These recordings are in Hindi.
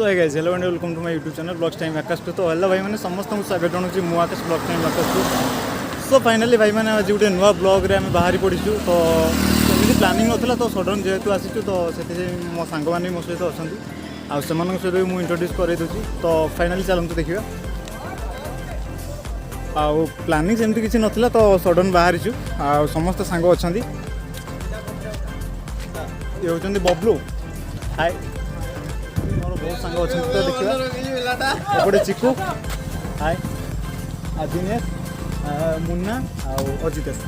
है guys, hello and welcome to my YouTube channel blogs time Akash two. तो हेलो भाई मैंने समस्त को स्वागत जनाऊँ मु Akash blog time Akash two. So finally भाई मैंने आज गोटे नुआ ब्लॉग आम बाहरी पड़ीचु। तो एमती प्लानिंग नाला तो सडन जेहेतु आसीचु तो से मो सांग मैंने मो सहित अच्छा आउ सहित भी मुझे इंट्रोड्यूस कर दूसरी। तो फाइनाली चलते देखिए। आउ प्लानिंग सेमती किसी नाला तो सडन बाहरीचु। आ समस्त सांग अच्छा ये होती बबलू हाय मोर बहुत सांग अच्छा तो देखा एपटे चिकू हाय दिनेश मुन्ना अजितेश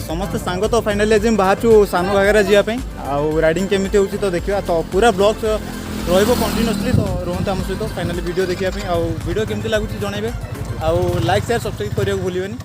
समस्त सांग। तो फाइनाली आज बाहर सान घागरा जावाई आउ राइडिंग केमी हो तो देखा। तो पूरा ब्लॉग कंटिन्यूअसली तो रुहत आम सहित फाइनाली वीडियो देखापी। आउ वीडियो केमती लगुच जनइबे आउ लाइक शेयर सब्सक्राइब करने को भूलिए।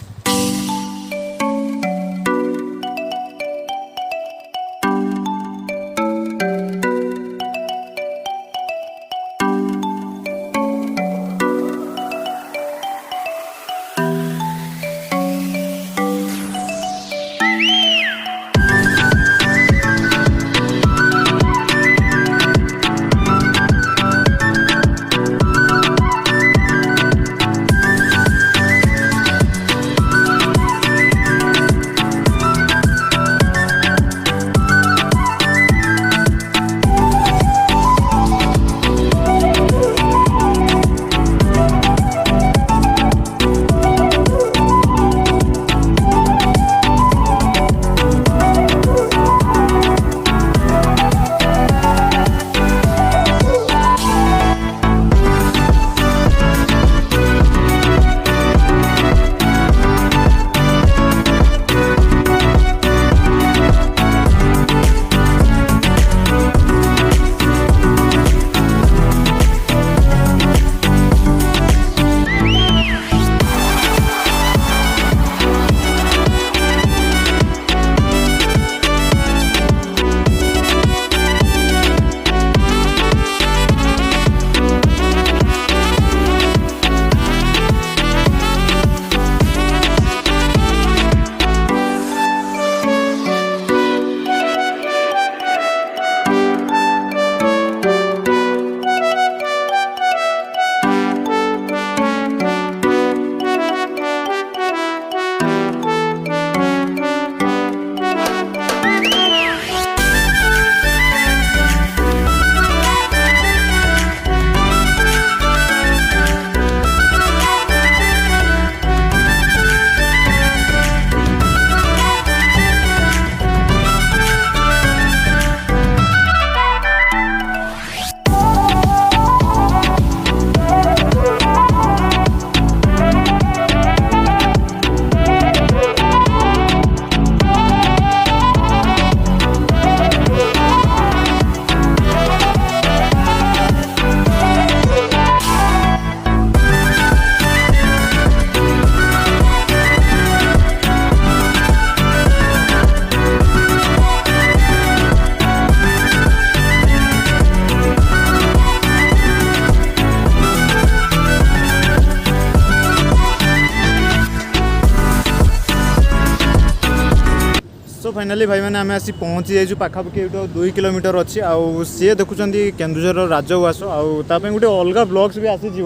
सो फाइनाली भाई मैंने आम आसी पहुँची जाइए पाखापाखि 2 किलोमीटर अच्छी आउ सी देखुं केन्दुझर राजउवास आउे गोटे अलग ब्लॉग्स भी आसीज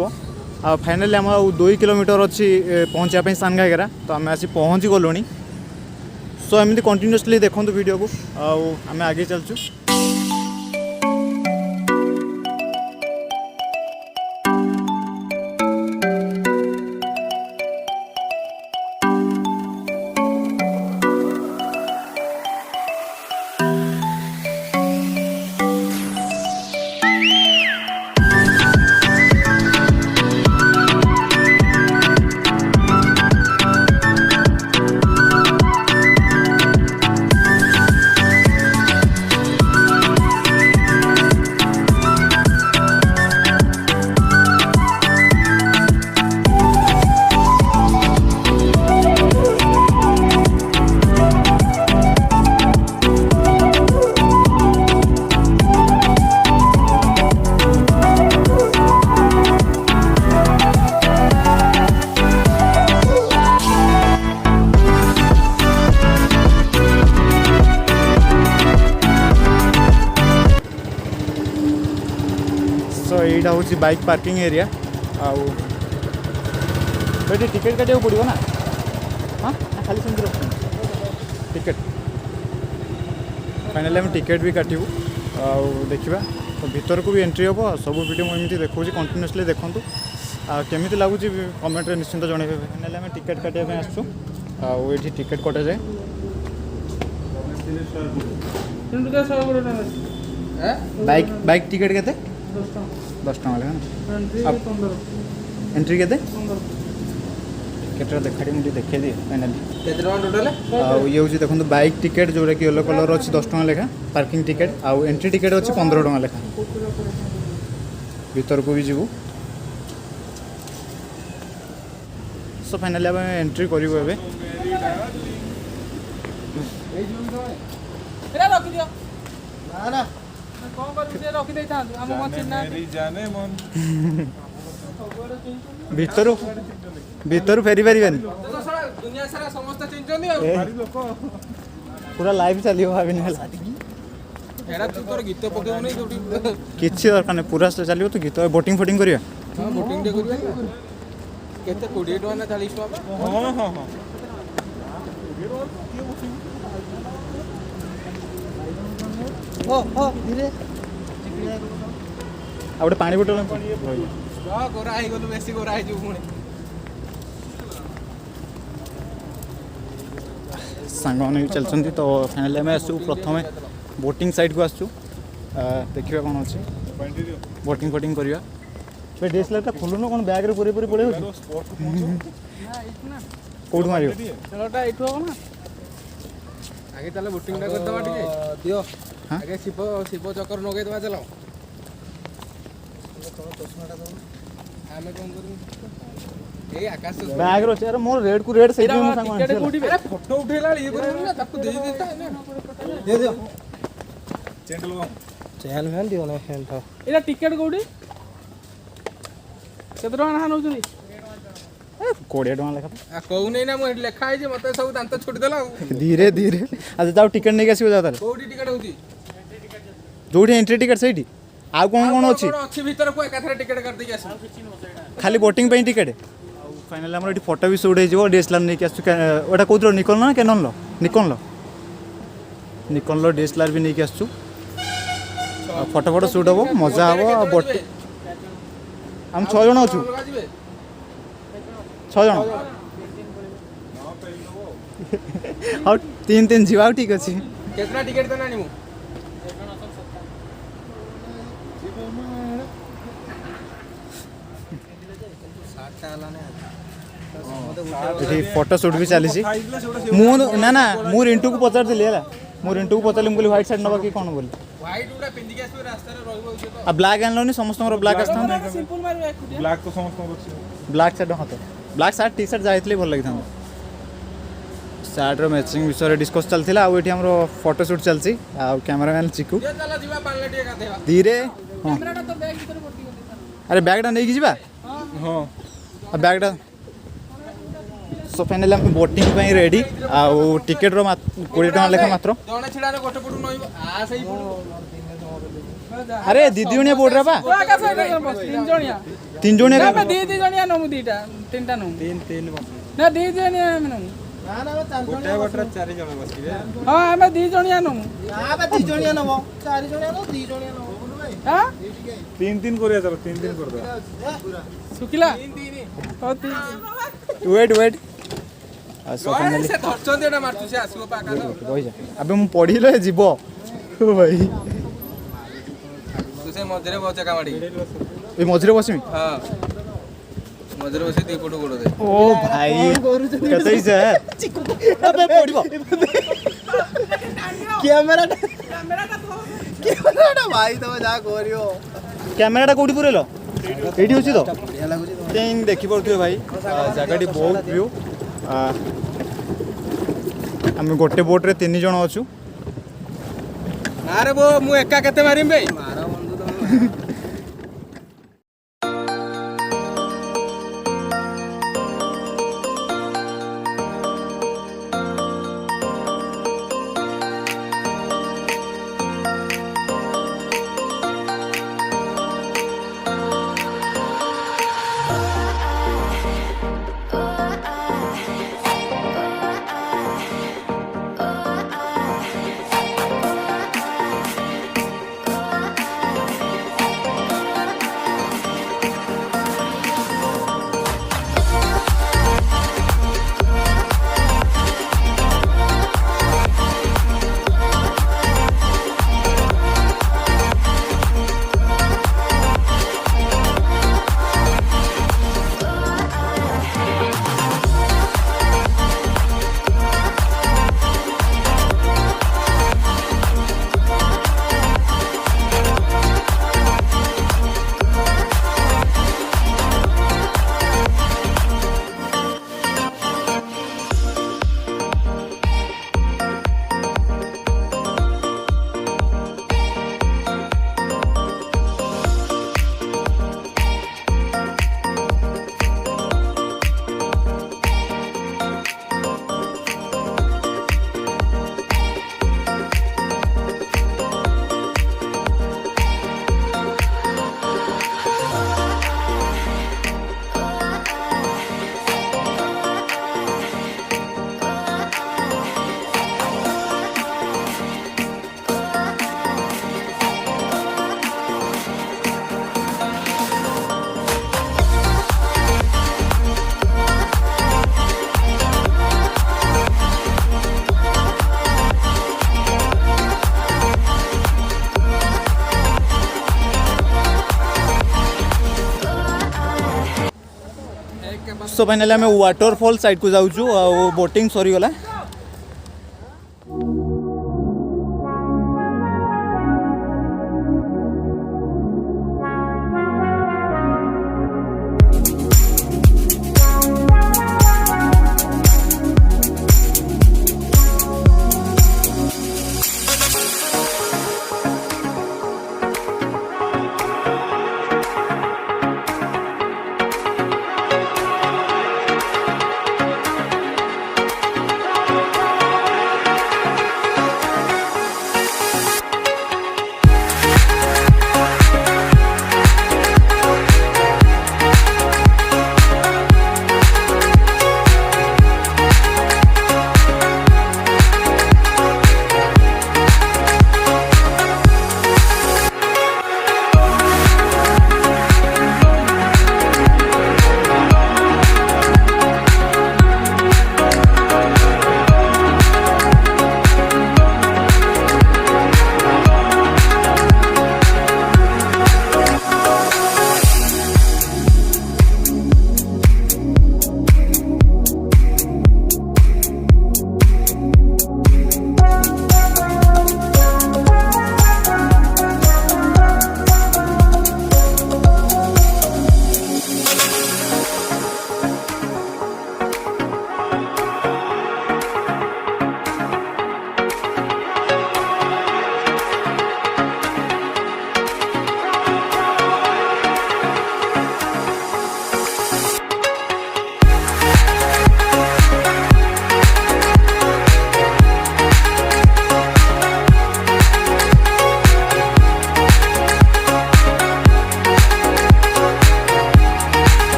आ फाइनाली आम 2 किलोमीटर अच्छी पहुँचापी सानघागरा। तो आम आसी पहुँची गलु। सो एमती कंटिन्यूअसली देखो वीडियो को आम आगे चलचु। यहाँ हूँ बाइक पार्किंग एरिया आउ टिकेट काटिया पड़ो ना हाँ खाली सेमती रख टिकेट फाइनाली आम टिकेट भी काटू देखा तो भीतर को भी एंट्री हम सब वीडियो मुझे देखा कंटिन्यूसली देखूँ केमी लगुच कमेंट निश्चिंत जनइबे फाइनाली आम टिकेट काटिया आसचु ये टिकेट कटा जाए बाइक टिकेट के 10 टका एंट्री के देखा मुझे देखे दिए फाइनाली ये हूँ देखो बाइक टिकेट जोटा कि येलो कलर अच्छी 10 टका लेखा पार्किंग टिकेट आउ एंट्री टिकेट अच्छी 15 टका लेखा भीतर को भी जीवु सो फाइनाली आम एंट्री करूँ ए भीतर भीतर फेरी पारे पूरा लाइव चलो भाभी किसी दरकार नहीं पूरा चलो तो गीत बोटिंग फोटिंग करिया गोटे पानी बोतल सांग मैंने चलते तो फाइनाली आम आसू प्रथम बोटिंग साइड को आसू देखा कौन अच्छे बोटिंग फोटिंग करवा डीएसएलआर खोलुन कौन बैग रे पूरे पूरे पड़े कौट मार आगे चलो बोटिंग टा कर दवा टिके दियो आगे शिव शिव चक्कर नगे दवा चलो आमे कोन करू ए आकाश बैग रो यार मोर रेड को रेड सही में संग अरे फोटो उठेला ये करू ना ताको दे देता है ना दे दियो चैनल मैन दियो ना फैन था एला टिकट कोडी केते टका ना नउछनी 20 टका लेखा कहू नहीं ना मु लेखा है जे मते सब दांत छोड़ देला धीरे धीरे अच्छा जाओ टिकट नहीं आसीबो जाओ तारे कोडी टिकट होती जोडी एंट्री टिकट सहीटी आ कौन अच्छी अच्छी भीतर को एकाथरे टिकट कर देके आसी खाली बोटिंग पे टिकट फाइनली आम ये फोटो भी सुट हो डीएसएलआर नहीं आसू ओटा कौन निकल ना कैनन लो निकल डीएसएलआर भी नहीं आसू फोटो फोटो सुट हम मजा हम बोट आम 6 जन अच्छु 6 जन हाँ 3 जीवा ठीक अच्छे कितना टिकट तो ना फोटो शूट भी चली ना ना मु रिंटू को पचार दिली है मु रिंटू को पचार बोली व्हाइट शर्ट नबा कि कौन बोली व्हाइट उडा पिंदी के आसो रास्ता रे रहबो तो आ ब्लैक आनलोनी समस्त ब्लैक आस्ता सिंपल मारबे ब्लैक तो समस्त ब्लैक शर्ट हां तो ब्लैक शर्ट टी शर्ट जाइतले भल लागि था शर्ट रो मैचिंग विषय डिस्कस चलथिला आ एठी हमरो फोटो शूट चलसी आ कैमरामैन चिकू चला जीवा पाले टिके गाधेवा धीरे कैमराटा तो बैग भीतर पट्टी गली अरे बैगटा नहीं जीवा हां आ बैगटा सो फाइनली हम बोटिंग पे रेडी आ टिकेट रो 20 टका लेखा मात्र जणे छिडा रे गोटे पटु नइबो आ सही अरे दीदी जणिया बोड रे बा तीन जणिया ना दीदी जणिया नमु दीटा तीनटा नमु तीन ना दीदी जणिया हम नमु ना ना गोटे गोटे 4 जण बसि रे हां हम दी जणिया नमु ना बा दी जणिया नमु 4 जणिया नो दी जणिया नमु हां 3 करिया चलो 3 कर दो सुकिला 3 वेट सो फाइनली से धरचन देटा मारतु से आसीबो पाका होई जा अबे मु पढिले जीवो भाई तू से मझरे बचा कामाडी ए मझरे बसमी हां मझरे बसे दी फोटो कोड दे ओ भाई कतई से अबे पडिबो कैमराटा भाई तो जा करियो कैमराटा कोठी पुरेलो एठी होची तो बढ़िया लागुची तें देखि पड़थियो भाई जगाटी बहुत व्यू आम गोटे बोट रे 3 जन अच्छु अरे वो मु एका केते मारिम बे मारो बंधु तुम सो फाइनाली आम वाटरफॉल साइड को जाऊँ बोटिंग सरीगला